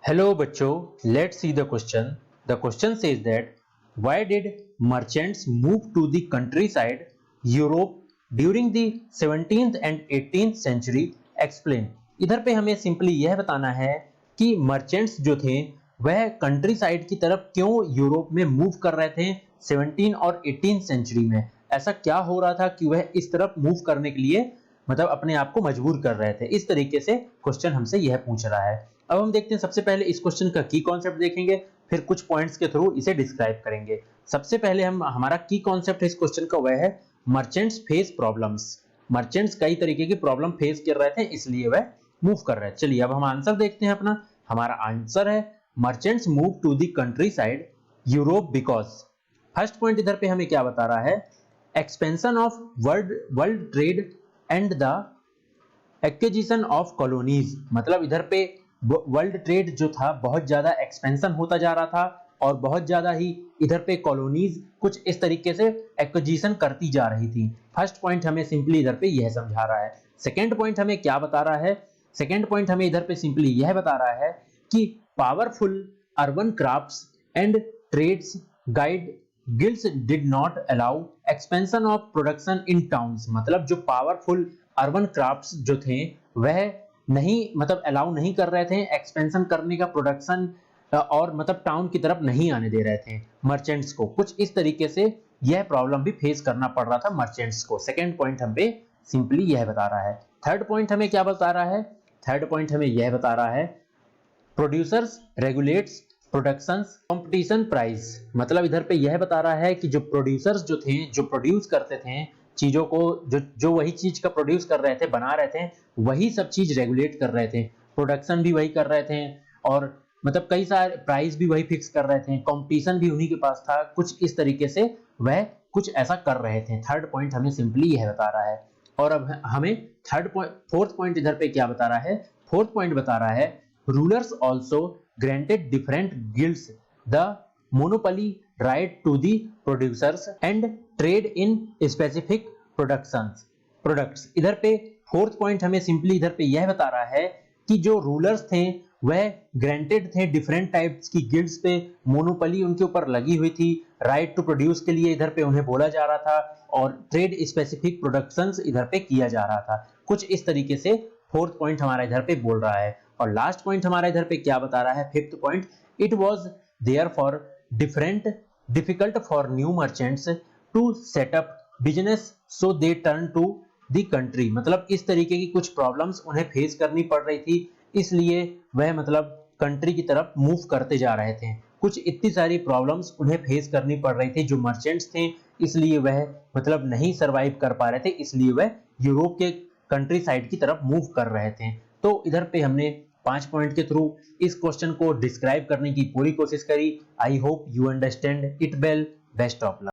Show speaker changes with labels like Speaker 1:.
Speaker 1: Hello बच्चों, let's see the question. The question says that why did merchants move to the countryside Europe during the 17th and 18th century? Explain. इधर पे हमें simply यह बताना है कि merchants जो थे वह कंट्री साइड की तरफ क्यों यूरोप में मूव कर रहे थे 17 और 18 सेंचुरी में। ऐसा क्या हो रहा था कि वह इस तरफ मूव करने के लिए मतलब अपने आप को मजबूर कर रहे थे। इस तरीके से क्वेश्चन हमसे यह पूछ रहा है। अब हम देखते हैं, सबसे पहले इस क्वेश्चन का की कॉन्सेप्ट देखेंगे, फिर कुछ पॉइंट्स के थ्रू इसे डिस्क्राइब करेंगे। सबसे पहले हमारा की कॉन्सेप्ट है इस क्वेश्चन का वह है मर्चेंट्स फेस प्रॉब्लम्स। मर्चेंट्स कई तरीके की प्रॉब्लम फेस कर रहे थे इसलिए वह मूव कर रहे हैं। चलिए अब हम आंसर देखते हैं अपना। हमारा आंसर है merchants move to the countryside Europe because. First point इधर पे हमें क्या बता रहा है, expansion of world trade and the acquisition of colonies. मतलब इधर पे वर्ल्ड ट्रेड जो था बहुत ज्यादा एक्सपेंशन होता जा रहा था और बहुत ज्यादा ही इधर पे कॉलोनीज कुछ इस तरीके से एक्विजिशन करती जा रही थी। फर्स्ट पॉइंट हमें सिंपली इधर पे यह समझा रहा है। सेकेंड पॉइंट हमें क्या बता रहा है, सेकेंड पॉइंट हमें इधर पे सिंपली यह बता रहा है कि powerful urban crafts and trades guide guilds did not allow expansion of production in towns. मतलब जो पावरफुल अर्बन क्राफ्ट्स जो थे वह नहीं मतलब अलाउ नहीं कर रहे थे एक्सपेंशन करने का प्रोडक्शन और मतलब टाउन की तरफ नहीं आने दे रहे थे मर्चेंट्स को। कुछ इस तरीके से यह प्रॉब्लम भी फेस करना पड़ रहा था मर्चेंट्स को। सेकेंड पॉइंट हम पे सिंपली यह बता रहा है। थर्ड पॉइंट हमें क्या बता रहा है, थर्ड पॉइंट हमें यह बता रहा है producers regulates production competition price. मतलब इधर पे यह बता रहा है कि जो प्रोड्यूसर्स जो थे, जो प्रोड्यूस करते थे चीजों को, जो वही चीज का प्रोड्यूस कर रहे थे, बना रहे थे, वही सब चीज रेगुलेट कर रहे थे, प्रोडक्शन भी वही कर रहे थे और मतलब कई सारे प्राइस भी वही फिक्स कर रहे थे, कंपटीशन भी उन्हीं के पास था। कुछ इस तरीके से वह कुछ ऐसा कर रहे थे। थर्ड पॉइंट हमें सिंपली यह बता रहा है। और अब हमें थर्ड पॉइंट फोर्थ पॉइंट इधर पे क्या बता रहा है, फोर्थ पॉइंट बता रहा है rulers also granted different guilds the monopoly right to the producers and trade in specific products. इधर पे फोर्थ पॉइंट हमें सिंपली इधर पे यह बता रहा है कि जो रूलर्स थे वह ग्रांटेड थे डिफरेंट टाइप्स की गिल्ड्स पे, मोनोपोली उनके ऊपर लगी हुई थी, राइट टू प्रोड्यूस के लिए इधर पे उन्हें बोला जा रहा था और ट्रेड स्पेसिफिक प्रोडक्शंस इधर पे किया जा रहा था। कुछ इस तरीके से फोर्थ पॉइंट हमारा इधर पे बोल रहा है। और लास्ट पॉइंट हमारा इधर पे क्या बता रहा है, fifth point, it was there for difficult for new merchants to set up business so they turn to the country. मतलब इस तरीके की कुछ प्रॉब्लम्स उन्हें फेस करनी पड़ रही थी इसलिए वह मतलब कंट्री की तरफ मूव करते जा रहे थे। कुछ इतनी सारी प्रॉब्लम्स उन्हें फेस करनी पड़ रही थी जो मर्चेंट्स थे, इसलिए वह मतलब नहीं सरवाइव कर पा रहे थे, इसलिए वह यूरोप के कंट्री साइड की तरफ मूव कर रहे थे। तो इधर पे हमने 5 पॉइंट के थ्रू इस क्वेश्चन को डिस्क्राइब करने की पूरी कोशिश करी। I hope you understand it well. Best of luck.